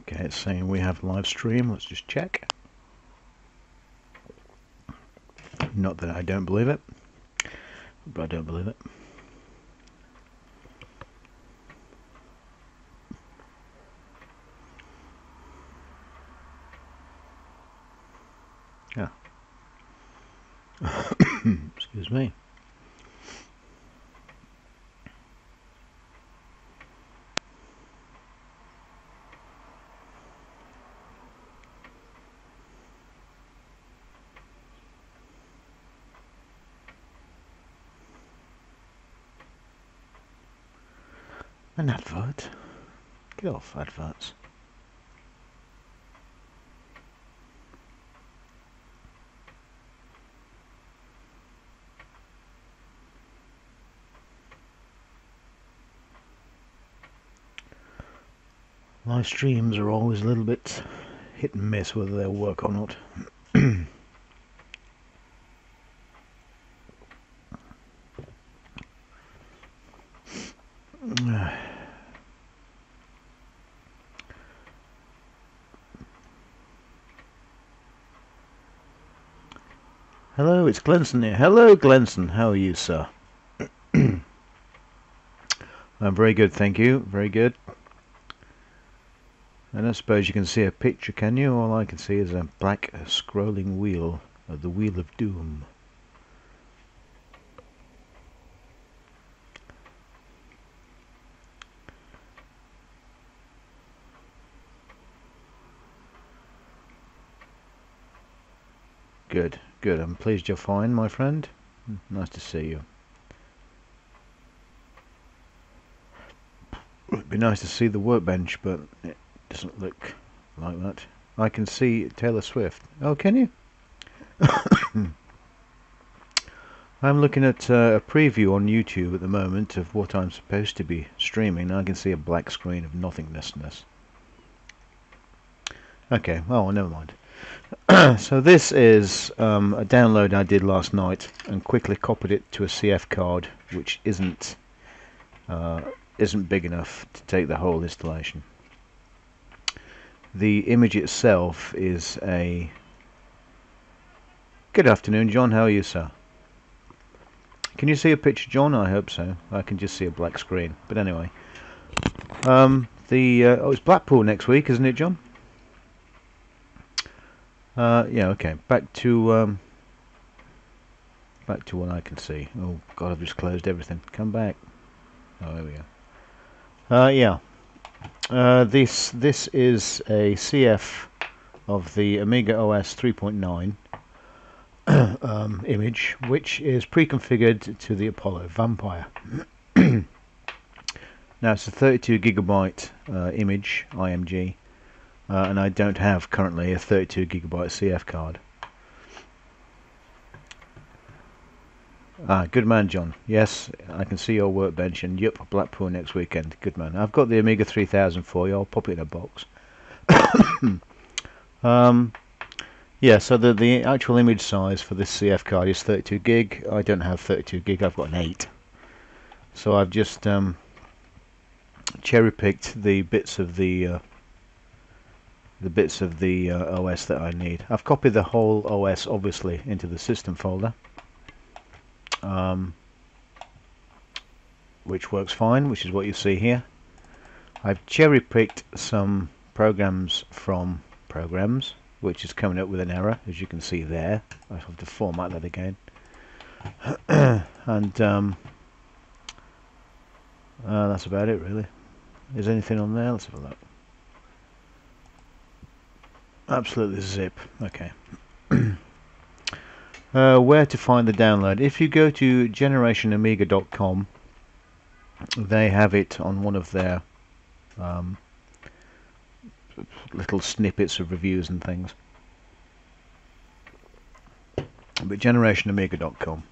Okay, it's saying we have live stream. Let's just check. Not that I don't believe it, but I don't believe it. Yeah. Excuse me. An advert? Get off adverts. Live streams are always a little bit hit and miss whether they'll work or not. Hello, it's Glenson here. Hello, Glenson. How are you, sir? I'm very good, thank you. Very good. I don't suppose you can see a picture, can you? All I can see is a black scrolling wheel of the Wheel of Doom. Good, good. I'm pleased you're fine, my friend. Nice to see you. It'd be nice to see the workbench, but it doesn't look like that. I can see Taylor Swift. Oh, can you? I'm looking at a preview on YouTube at the moment of what I'm supposed to be streaming. I can see a black screen of nothingnessness. Okay, oh, never mind. So this is a download I did last night and quickly copied it to a CF card, which isn't big enough to take the whole installation. The image itself is a... Good afternoon, John. How are you, sir? Can you see a picture, John? I hope so. I can just see a black screen. But anyway, oh, it's Blackpool next week, isn't it, John? Yeah. Okay. Back to what I can see. Oh God, I've just closed everything. Come back. Oh, there we go. Yeah. This is a CF of the Amiga OS 3.9 image, which is pre-configured to the Apollo Vampire. Now it's a 32 gigabyte image IMG, and I don't have currently a 32 gigabyte CF card. Good man, John. Yes, I can see your workbench, and yup, Blackpool next weekend. Good man. I've got the Amiga 3000 for you. I'll pop it in a box. Yeah, so the actual image size for this CF card is 32 gig. I don't have 32 gig. I've got an 8. So I've just cherry-picked the bits of the OS that I need. I've copied the whole OS obviously into the system folder. Which works fine, which is what you see here. I've cherry-picked some programs from programs, which is coming up with an error, as you can see there. I have to format that again. And that's about it, really. Is there anything on there? Let's have a look. Absolutely zip. Okay. Where to find the download? If you go to generationamiga.com, they have it on one of their little snippets of reviews and things. But generationamiga.com.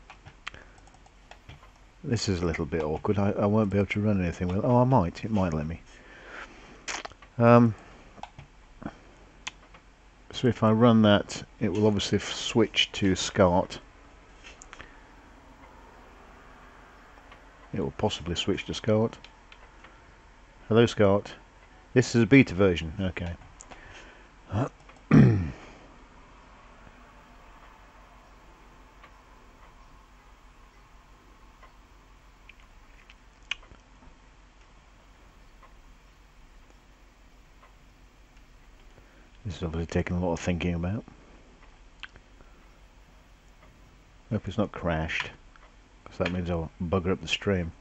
This is a little bit awkward. I won't be able to run anything with it. Oh, I might. It might let me. So if I run that, it will obviously switch to SCART. It will possibly switch to SCART. Hello, SCART. This is a beta version. Okay. This is obviously taking a lot of thinking about. Hope it's not crashed, because that means I'll bugger up the stream,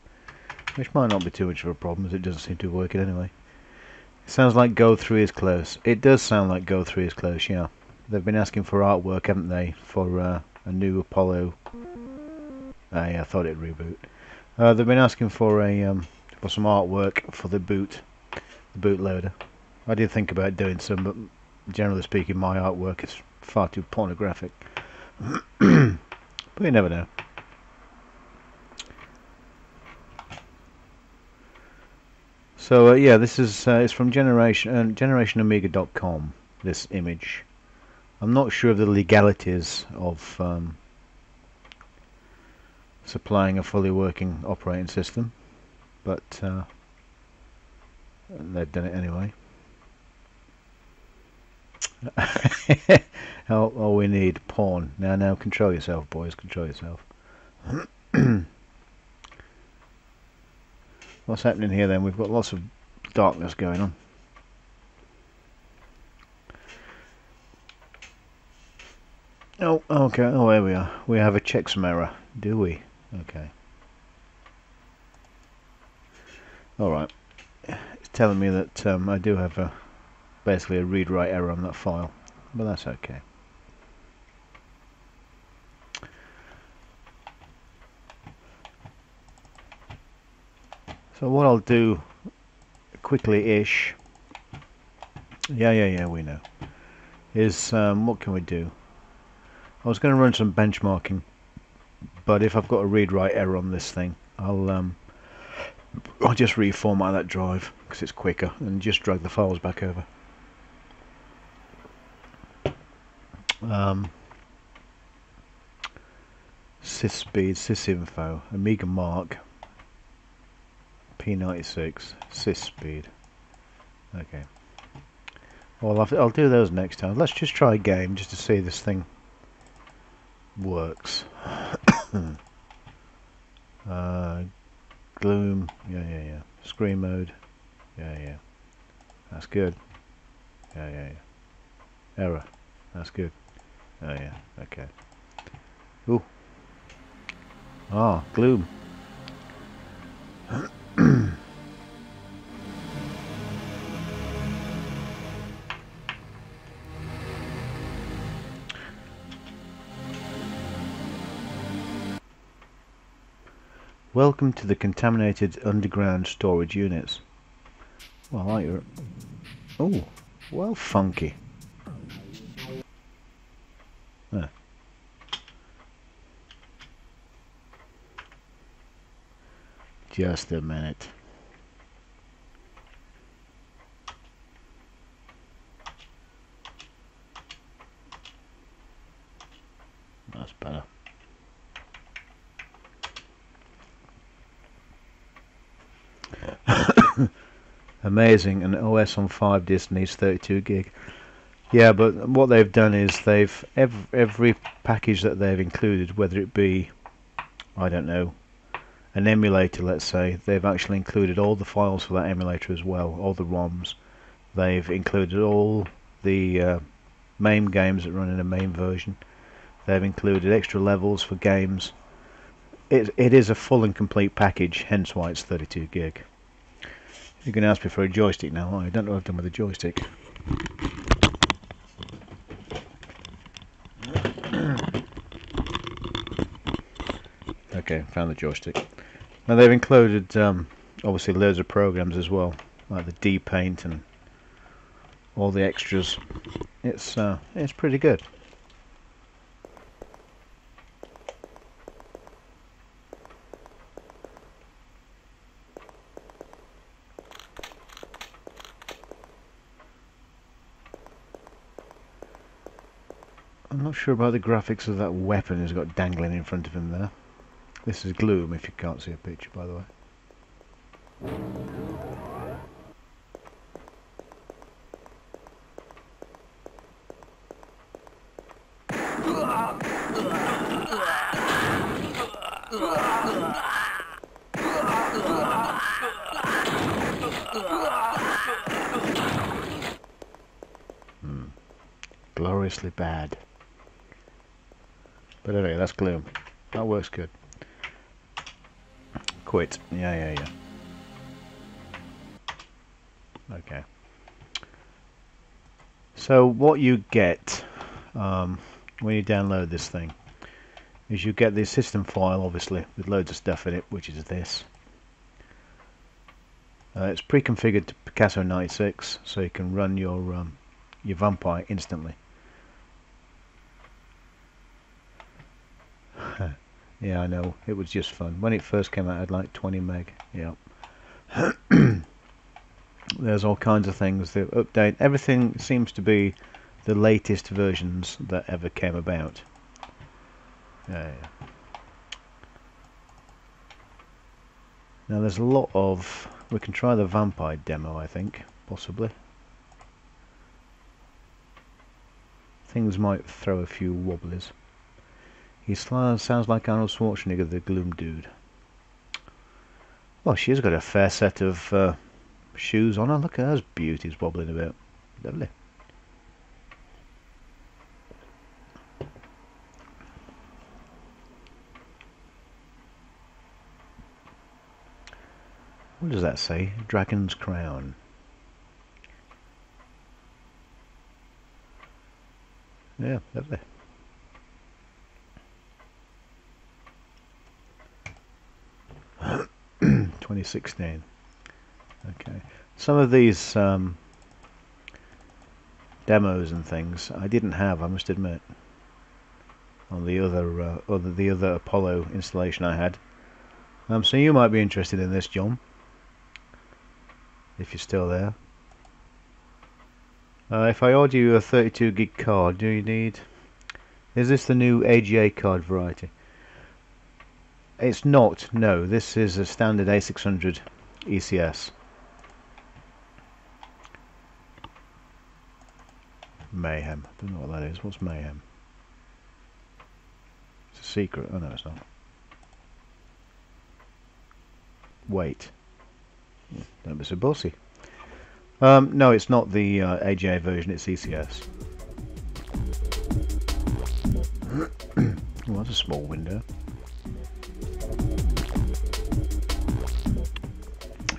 which might not be too much of a problem, as it doesn't seem to be working anyway. It sounds like Go 3 is close. It does sound like Go 3 is close, yeah. They've been asking for artwork, haven't they, for a new Apollo. Yeah, I thought it'd reboot. They've been asking for for some artwork for the bootloader. I did think about doing some, but generally speaking, my artwork is far too pornographic. But you never know. So yeah, this is it's from generationamiga.com. This image. I'm not sure of the legalities of supplying a fully working operating system, but they've done it anyway. All we need, porn. Now, control yourself, boys. Control yourself. What's happening here then? We've got lots of darkness going on. Oh, okay. Oh, here we are. We have a checksum error, do we? Okay. Alright. It's telling me that I do have basically a read-write error on that file, but that's okay. So what I'll do quickly-ish, yeah, we know, is what can we do? I was going to run some benchmarking, but if I've got a read-write error on this thing, I'll just reformat that drive because it's quicker, and just drag the files back over. Sysspeed, sysinfo, Amiga Mark, P96, sysspeed. Okay. Well, I'll do those next time. Let's just try a game just to see this thing works. Gloom, yeah. Screen mode, yeah. That's good. Yeah. Error, that's good. Oh yeah, okay. Ooh. Ah, gloom. Welcome to the contaminated underground storage units. Well, I like your... Oh, well, funky. There. Just a minute. That's better. Amazing, an OS on 5 disk needs 32 gig. Yeah, but what they've done is they've every package that they've included, whether it be, I don't know, an emulator, let's say, they've actually included all the files for that emulator as well, all the ROMs. They've included all the MAME games that run in a MAME version. They've included extra levels for games. It is a full and complete package, hence why it's 32 gig. You're going to ask me for a joystick now. I don't know what I've done with the joystick. Okay, found the joystick. Now they've included obviously loads of programs as well, like the D-Paint and all the extras. It's pretty good. I'm not sure about the graphics of that weapon he's got dangling in front of him there. This is Gloom, if you can't see a picture, by the way. gloriously bad. But anyway, that's Gloom. That works good. Quit. Yeah. Okay. So what you get when you download this thing is you get this system file, obviously, with loads of stuff in it, which is this. It's pre-configured to Picasso 96, so you can run your Vampire instantly. Yeah, I know, it was just fun. When it first came out, I had like 20 meg. Yeah. There's all kinds of things that update. Everything seems to be the latest versions that ever came about. Yeah. Now there's a lot of... We can try the Vampire demo, I think, possibly. Things might throw a few wobblies. He sounds like Arnold Schwarzenegger, the Gloom dude. Well, she's got a fair set of shoes on her. Look at those beauties wobbling about. Lovely. What does that say? Dragon's Crown. Yeah, lovely. (2016). Okay. Some of these demos and things I didn't have, I must admit, on the other Apollo installation I had. So you might be interested in this, John, if you're still there. If I order you a 32 gig card, do you need... Is this the new AGA card variety? It's not, no. This is a standard A600 ECS. Mayhem. I don't know what that is. What's Mayhem? It's a secret. Oh no, it's not. Wait. Don't be so bossy. No, it's not the AGA version, it's ECS. Well, that's a small window.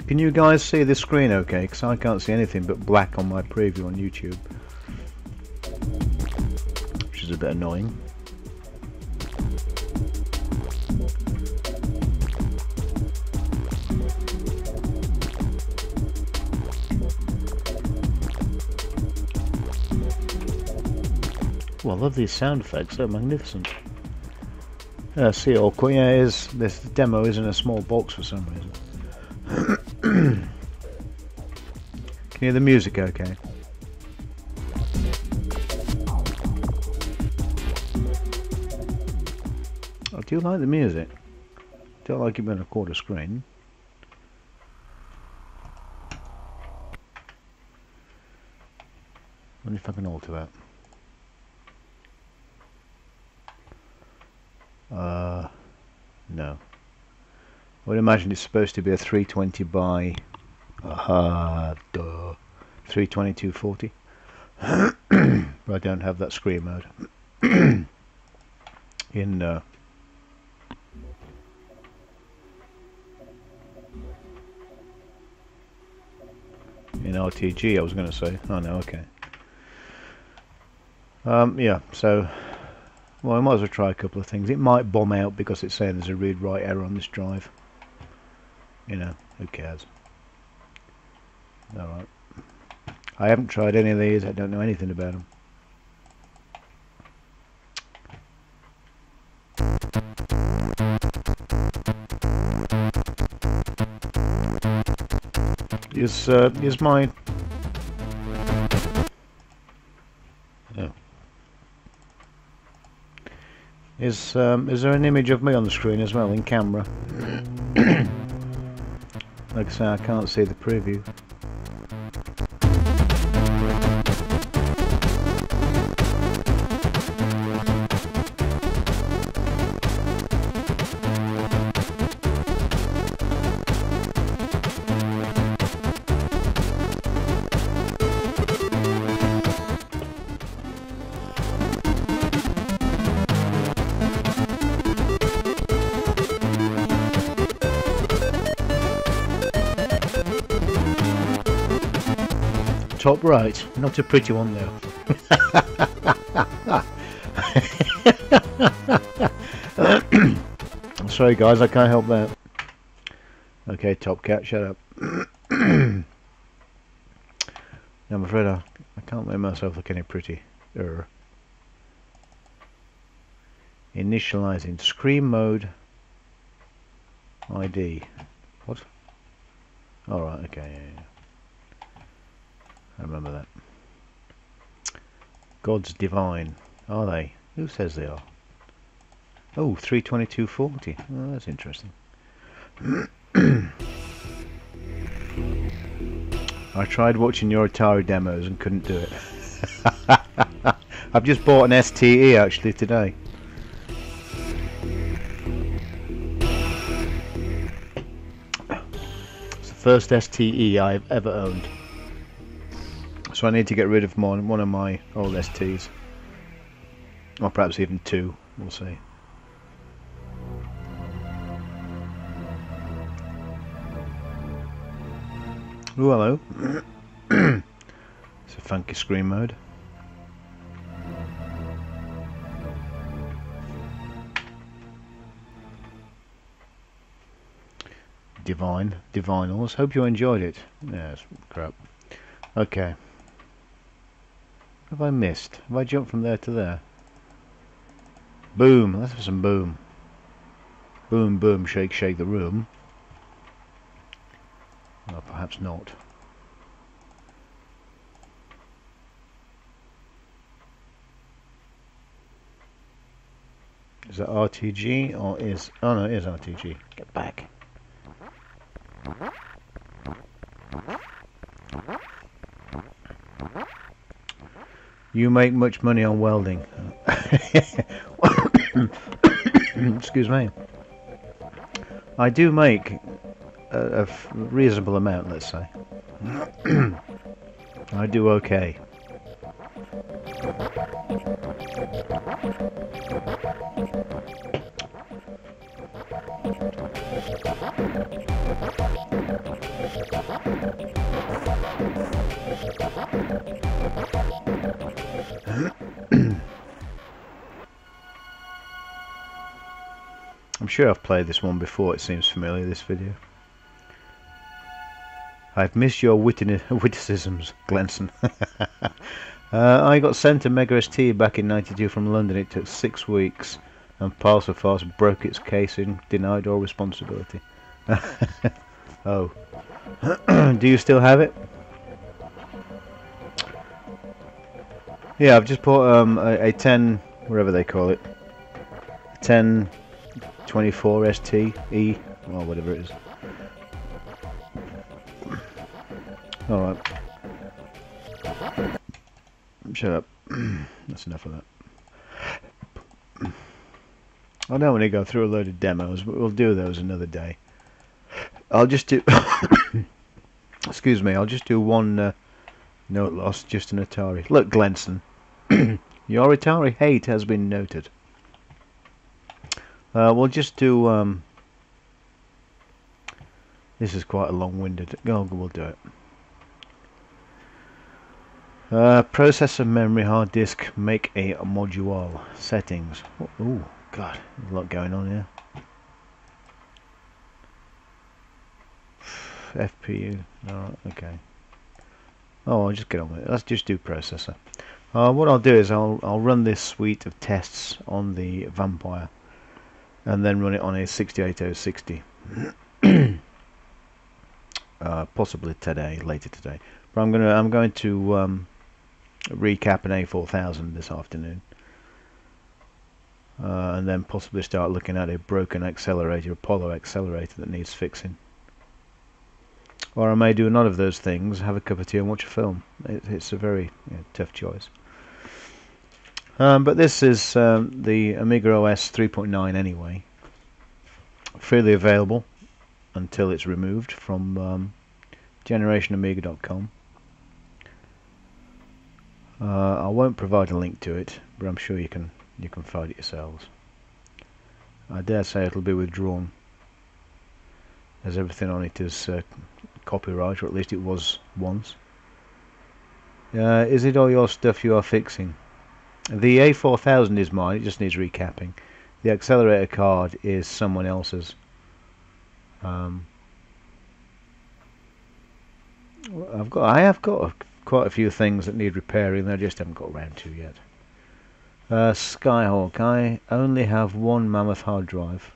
Can you guys see the screen okay? Because I can't see anything but black on my preview on YouTube. Which is a bit annoying. Well, I love these sound effects, they're magnificent. See, awkward. Yeah, this demo is in a small box for some reason. Can you hear the music okay? I do like the music. Don't like it being a quarter screen. Wonder if I can alter that. No. I would imagine it's supposed to be a 320 by 32240. But I don't have that screen mode in RTG. I was going to say. Oh no, okay. Yeah. So. Well, I might as well try a couple of things. It might bomb out because it's saying there's a read-write error on this drive. You know, who cares? Alright. I haven't tried any of these. I don't know anything about them. Is my... Oh. Is there an image of me on the screen as well in camera? Like I say, I can't see the preview. top right. Not a pretty one though. Sorry guys, I can't help that. Okay, Top Cat, shut up. I'm afraid I can't make myself look any pretty. Initializing screen mode ID. What? Alright, okay, yeah. I remember that. Gods divine. Are they? Who says they are? Oh, 32240. Oh, that's interesting. I tried watching your Atari demos and couldn't do it. I've just bought an STE actually today. It's the first STE I've ever owned. So I need to get rid of one of my old STs. Or perhaps even two, we'll see. Oh, hello. It's a funky screen mode. Divinals. Hope you enjoyed it. Yes, crap. Okay. What have I missed? Have I jumped from there to there? Boom. Let's have some boom. Boom, boom, shake, shake the room. Well, perhaps not. Is that RTG or is... Oh no, it is RTG. Get back. You make much money on welding. Excuse me. I do make a reasonable amount, let's say. I do okay. I'm sure I've played this one before, it seems familiar, this video. I've missed your witticisms, Glenson. I got sent a Mega ST back in '92 from London. It took 6 weeks, and Parcelfast broke its casing, denied all responsibility. Oh. Do you still have it? Yeah, I've just bought a 10, whatever they call it, 1024 ST E, or whatever it is. Alright. Shut up. That's enough of that. I don't want to go through a load of demos, but we'll do those another day. I'll just do... Excuse me, I'll just do one note loss, just an Atari. Look, Glenson. Your Atari hate has been noted. We'll just do... This is quite a long-winded... Oh, we'll do it. Processor, memory, hard disk, make a module. Settings. Oh, God, there's a lot going on here. FPU. Alright, okay. Oh, I'll just get on with it. Let's just do processor. What I'll do is I'll run this suite of tests on the Vampire, and then run it on a 68060. Possibly today, later today. But I'm going to recap an A4000 this afternoon, and then possibly start looking at a broken accelerator, Apollo accelerator that needs fixing. Or I may do none of those things, have a cup of tea and watch a film. It's a very tough choice. But this is the Amiga OS 3.9 anyway. Freely available until it's removed from generationamiga.com. I won't provide a link to it, but I'm sure you can find it yourselves. I dare say it'll be withdrawn, as everything on it is copyright, or at least it was once. Is it all your stuff you are fixing? The A4000 is mine, it just needs recapping. The accelerator card is someone else's. I have got quite a few things that need repairing that I just haven't got around to yet. Skyhawk, I only have one mammoth hard drive.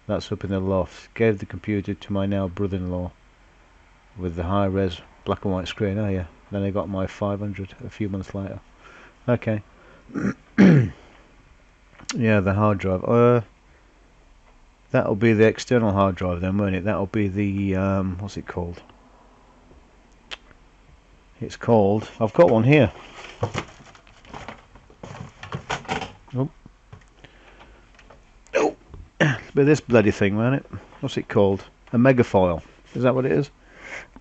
That's up in the loft. Gave the computer to my now brother-in-law with the high-res black and white screen. Oh yeah, then I got my 500 a few months later. Okay. Yeah, the hard drive. That'll be the external hard drive then, won't it? That'll be the what's it called? It's called. I've got one here. Oh, oh, but this bloody thing, won't it? What's it called? A megafile. Is that what it is?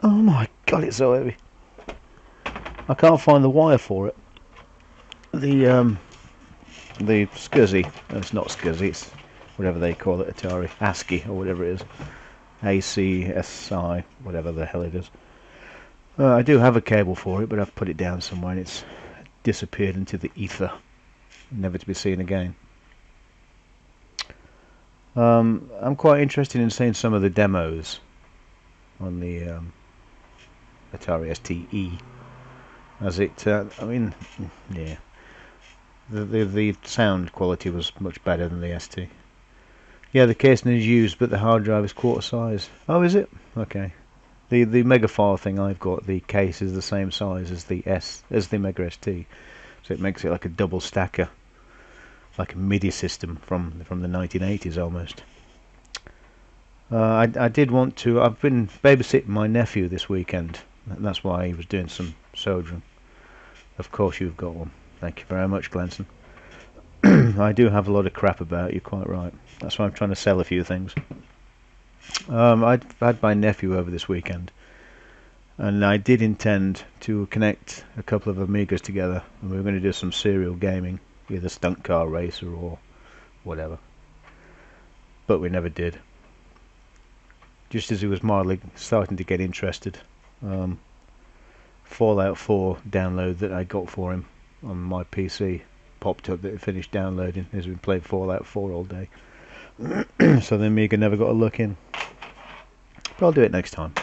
Oh my God, it's so heavy. I can't find the wire for it. The SCSI. It's not SCSI. It's whatever they call it. Atari ASCII or whatever it is. ACSI, whatever the hell it is. I do have a cable for it, but I've put it down somewhere and it's disappeared into the ether, never to be seen again. I'm quite interested in seeing some of the demos on the Atari ST, as it. I mean, yeah, the sound quality was much better than the ST. Yeah, the casing is used, but the hard drive is quarter size. Oh, is it? Okay. The megafile thing I've got, the case is the same size as the Mega ST, so it makes it like a double stacker, like a MIDI system from the 1980s almost. I did want to. I've been babysitting my nephew this weekend, and that's why he was doing some soldering. Of course, you've got one. Thank you very much, Glenson. I do have a lot of crap about. You're quite right. That's why I'm trying to sell a few things. I'd had my nephew over this weekend, and I did intend to connect a couple of Amigas together, and we were going to do some serial gaming, either stunt car racer or whatever. But we never did. Just as he was mildly starting to get interested, Fallout 4 download that I got for him on my PC popped up that it finished downloading. He's been playing Fallout 4 all day. So the Amiga never got a look in. But I'll do it next time.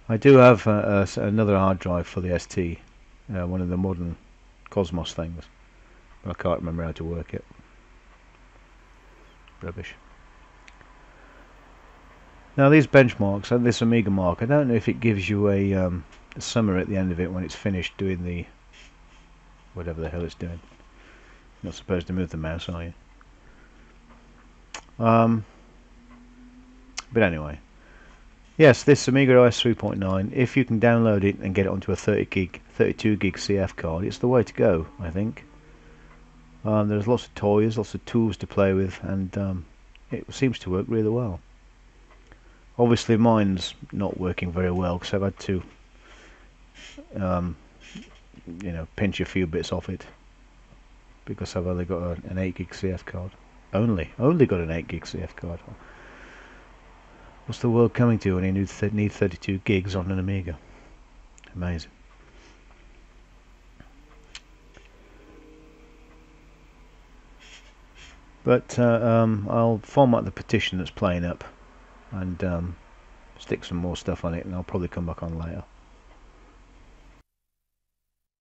I do have another hard drive for the ST, one of the modern Cosmos things, but I can't remember how to work it. Rubbish. Now these benchmarks and this Amiga mark, I don't know if it gives you a summary at the end of it when it's finished doing the whatever the hell it's doing. You're not supposed to move the mouse, are you? But anyway, yes, this Amiga OS 3.9, if you can download it and get it onto a 32 gig CF card, it's the way to go, I think. There's lots of toys, lots of tools to play with, and it seems to work really well. Obviously mine's not working very well because I've had to you know, pinch a few bits off it because I've only got an 8 gig CF card. Only got an 8 gig CF card. What's the world coming to when you need 32 gigs on an Amiga? Amazing. But I'll format the partition that's playing up and stick some more stuff on it, and I'll probably come back on later.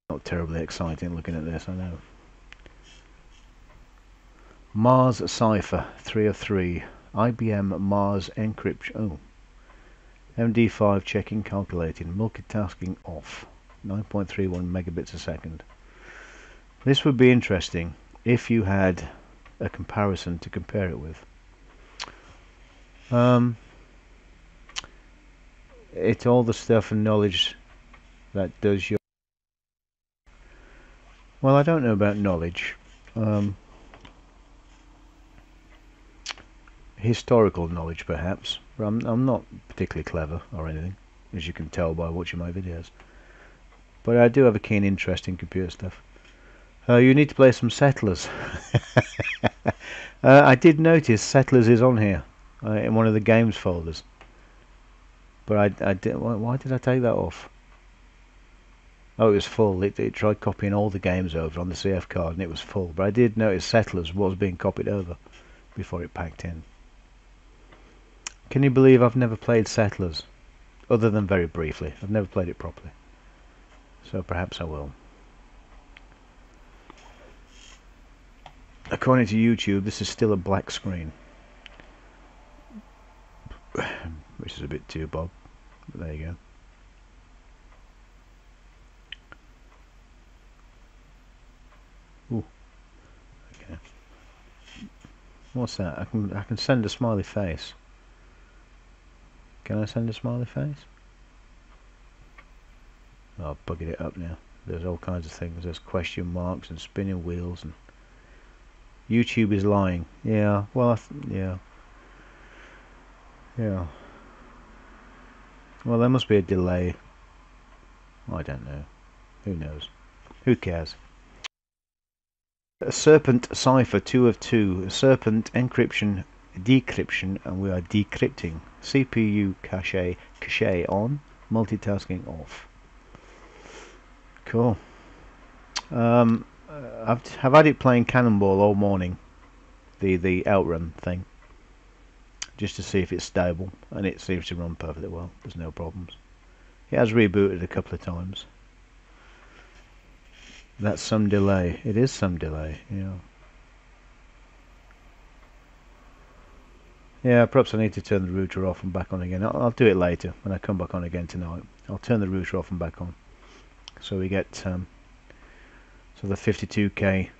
Not terribly exciting looking at this, I know. Mars Cipher 3 of 3, IBM Mars encryption. Oh, MD5 checking, calculating, multitasking off, 9.31 megabits a second. This would be interesting if you had a comparison to compare it with. It's all the stuff and knowledge that does your. Well, I don't know about knowledge. Historical knowledge, perhaps. But I'm not particularly clever or anything, as you can tell by watching my videos. But I do have a keen interest in computer stuff. You need to play some Settlers. I did notice Settlers is on here in one of the games folders. But I did. Why did I take that off? Oh, it was full. It tried copying all the games over on the CF card, and it was full. But I did notice Settlers was being copied over before it packed in. Can you believe I've never played Settlers? Other than very briefly. I've never played it properly. So perhaps I will. According to YouTube, this is still a black screen. Which is a bit too bob. But there you go. Ooh. Okay. What's that? I can send a smiley face. Can I send a smiley face? Oh, I've buggered it up now. There's all kinds of things. There's question marks and spinning wheels, and YouTube is lying. Yeah. Well, yeah. Yeah. Well, there must be a delay. I don't know. Who knows? Who cares? A Serpent cipher 2 of 2. A Serpent encryption, decryption, and we are decrypting. CPU cache on, multitasking off. Cool. I've had it playing Cannonball all morning. The outrun thing. Just to see if it's stable, and it seems to run perfectly well. There's no problems. It has rebooted a couple of times. That's some delay. It is some delay, yeah. Yeah, perhaps I need to turn the router off and back on again. I'll do it later when I come back on again tonight. I'll turn the router off and back on. So we get, so the 52k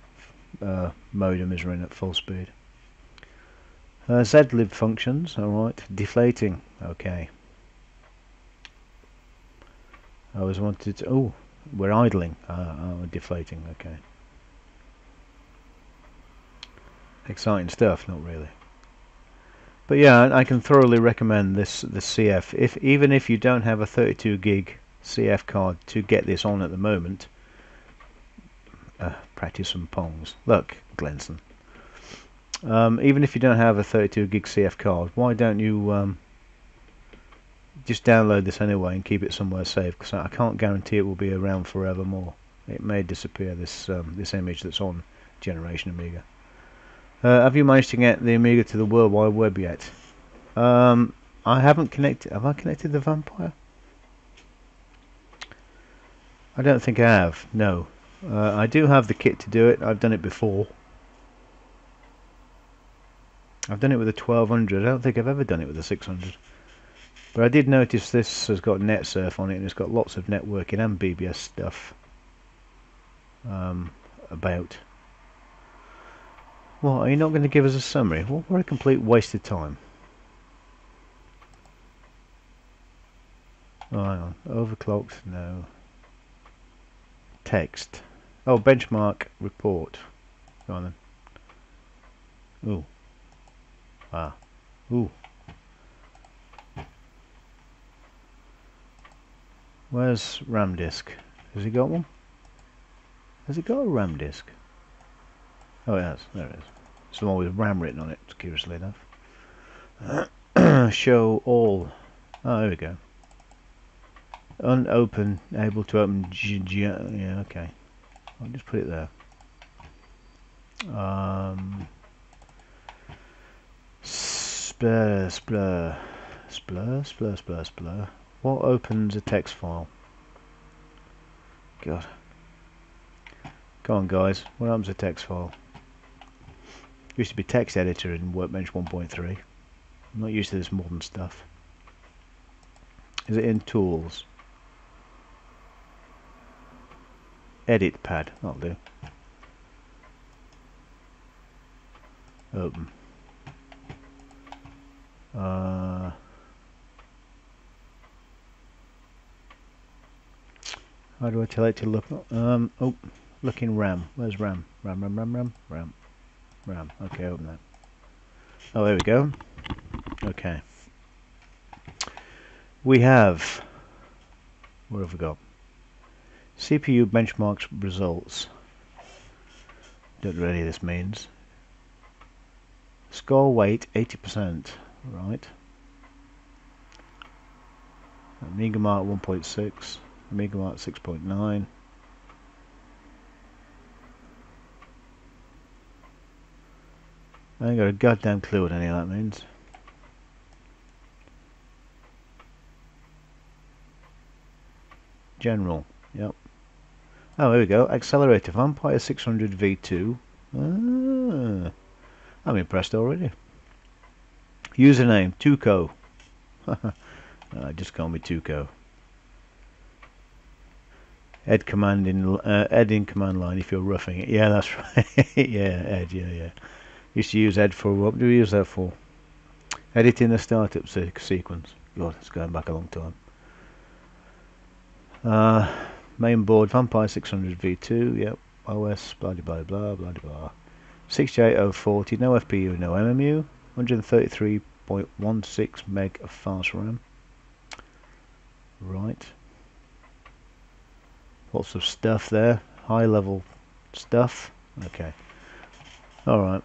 modem is running at full speed. zlib functions, alright. Deflating, okay. I always wanted to, oh, we're idling. Deflating, okay. Exciting stuff, not really. But yeah, I can thoroughly recommend the CF. Even if you don't have a 32 gig CF card to get this on at the moment, practice some pongs. Look, Glenson. Even if you don't have a 32 gig CF card, why don't you just download this anyway and keep it somewhere safe? Because I can't guarantee it will be around forevermore. It may disappear. This image that's on Generation Amiga. Have you managed to get the Amiga to the World Wide Web yet? I haven't connected. Have I connected the Vampire? I don't think I have. No. I do have the kit to do it. I've done it before. I've done it with a 1200. I don't think I've ever done it with a 600. But I did notice this has got NetSurf on it, and it's got lots of networking and BBS stuff about. Well, are you not going to give us a summary? Well, what a complete waste of time. Oh, hang on. Overclocked? No. Text. Oh, benchmark report. Go on then. Ooh. Ah. Ooh. Where's RAM disk? Has he got one? Has it got a RAM disk? Oh, it has. There it is. It's the one with RAM written on it, curiously enough. Show all. Oh, there we go. Unopen, able to open. Yeah, okay. I'll just put it there. Splur. What opens a text file? God. Come on, guys. What opens a text file? Used to be text editor in Workbench 1.3. I'm not used to this modern stuff. Is it in tools? Edit pad. That'll do. Open. How do I tell it to look? Oh, look in RAM. Where's RAM? RAM. Okay, open that. Oh, there we go. Okay. We have. What have we got? CPU benchmarks results. Don't know what any of this means. Score weight 80%. Right. Amiga Mart 1.6, Amiga Mart 6.9. I ain't got a goddamn clue what any of that means. General, yep. Oh, here we go. Accelerator Vampire 600 V2. Ah, I'm impressed already. Username Tuco. Just call me Tuco. Ed in command line if you're roughing it. Yeah, that's right. Yeah, Ed. Yeah. Used to use Ed for what do we use that for? Editing the startup sequence. God, it's going back a long time. Main board Vampire 600 V2. Yep. OS blah blah blah blah blah. 68040. No FPU, no MMU. 133.16 meg of fast RAM. Right. Lots of stuff there. High level stuff. Okay. Alright.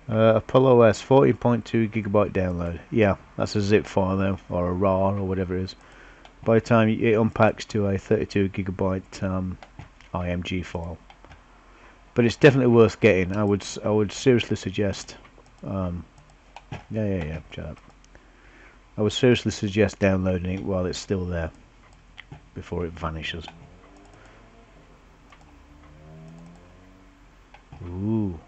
Apollo S 14.2 gigabyte download. Yeah, that's a zip file though, or a RAR or whatever it is. By the time it unpacks to a 32 gigabyte IMG file. But it's definitely worth getting. I would seriously suggest yeah, shut up. I would seriously suggest downloading it while it's still there before it vanishes. Ooh.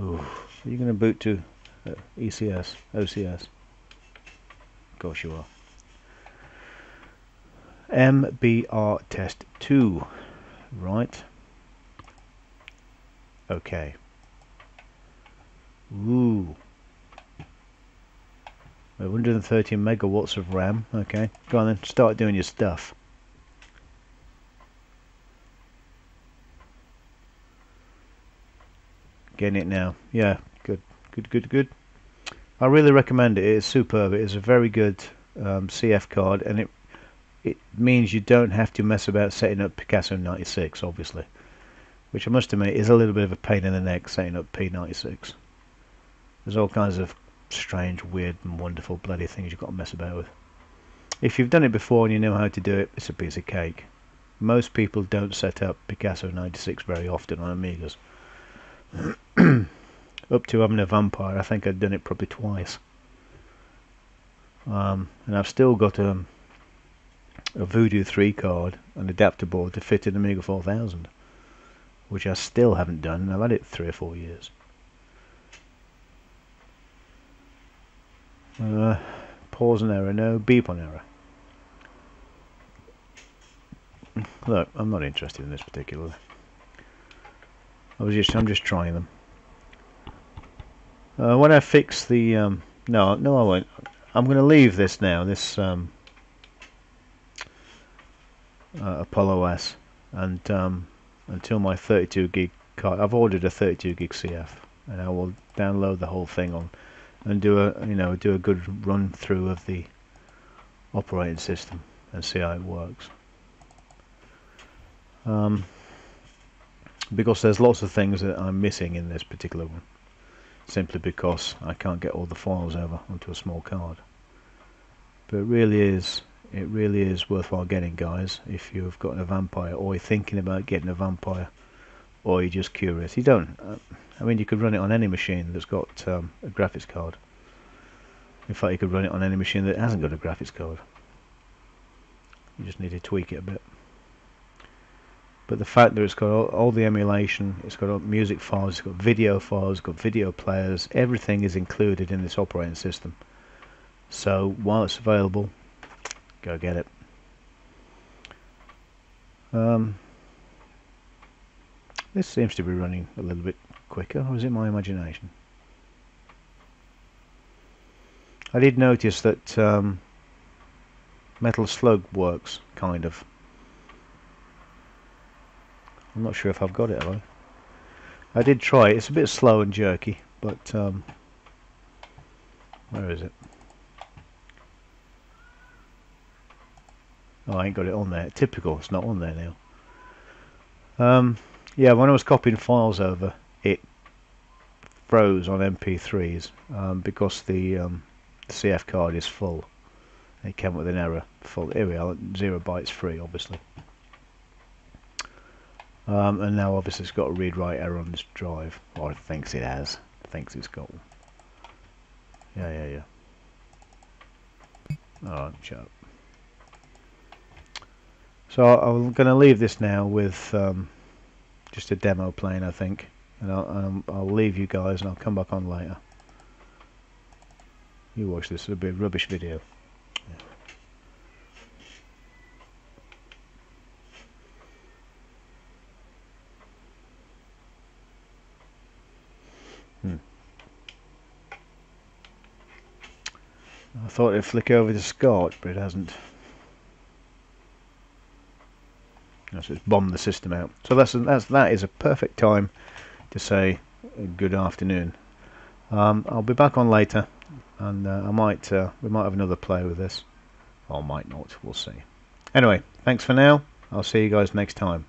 Ooh. Are you going to boot to ECS, OCS? Of course you are. MBR test 2. Right. Okay. Ooh. 130 megawatts of RAM. Okay. Go on then. Start doing your stuff. Getting it now. Yeah. Good. I really recommend it. It's superb. It is a very good CF card, and it means you don't have to mess about setting up Picasso 96, obviously, which I must admit is a little bit of a pain in the neck setting up P96. There's all kinds of strange, weird and wonderful bloody things you've got to mess about with. If you've done it before and you know how to do it, it's a piece of cake. Most people don't set up Picasso 96 very often on Amigas. Up to having a Vampire, I think I've done it probably twice. And I've still got a Voodoo 3 card, an adapter board to fit an Amiga 4000, which I still haven't done, and I've had it 3 or 4 years. Pause and error, no. Beep on error. Look, I'm not interested in this particularly. I'm just trying them. When I fix the no, I won't. I'm going to leave this now. This Apollo S, and until my 32 gig card. I've ordered a 32 gig CF, and I will download the whole thing on and do a good run through of the operating system and see how it works. Because there's lots of things that I'm missing in this particular one, simply because I can't get all the files over onto a small card. But it really is worthwhile getting, guys, if you've got a Vampire, or you're thinking about getting a Vampire, or you're just curious. You don't. I mean, you could run it on any machine that's got a graphics card. In fact, you could run it on any machine that hasn't got a graphics card. You just need to tweak it a bit. But the fact that it's got all the emulation, it's got all music files, it's got video files, it's got video players, everything is included in this operating system. So while it's available, go get it. This seems to be running a little bit quicker, or is it my imagination? I did notice that Metal Slug works, kind of. I'm not sure if I've got it, have I? I did try it. It's a bit slow and jerky, but where is it? Oh, I ain't got it on there. Typical, it's not on there now. Yeah, when I was copying files over, it froze on MP3s because the CF card is full. It came with an error. Full. Here we are, 0 bytes free, obviously. And now obviously it's got a read-write error on this drive, or it thinks it has. It thinks it's got one. Yeah. Alright, shut up. So I'm going to leave this now with just a demo playing, I think, and I'll leave you guys and I'll come back on later. You watch this, it'll be a rubbish video. I thought it'd flick over to Scott, but it hasn't. So it's bombed the system out. So that is a perfect time to say good afternoon. I'll be back on later, and we might have another play with this, or might not. We'll see. Anyway, thanks for now. I'll see you guys next time.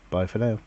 Bye for now.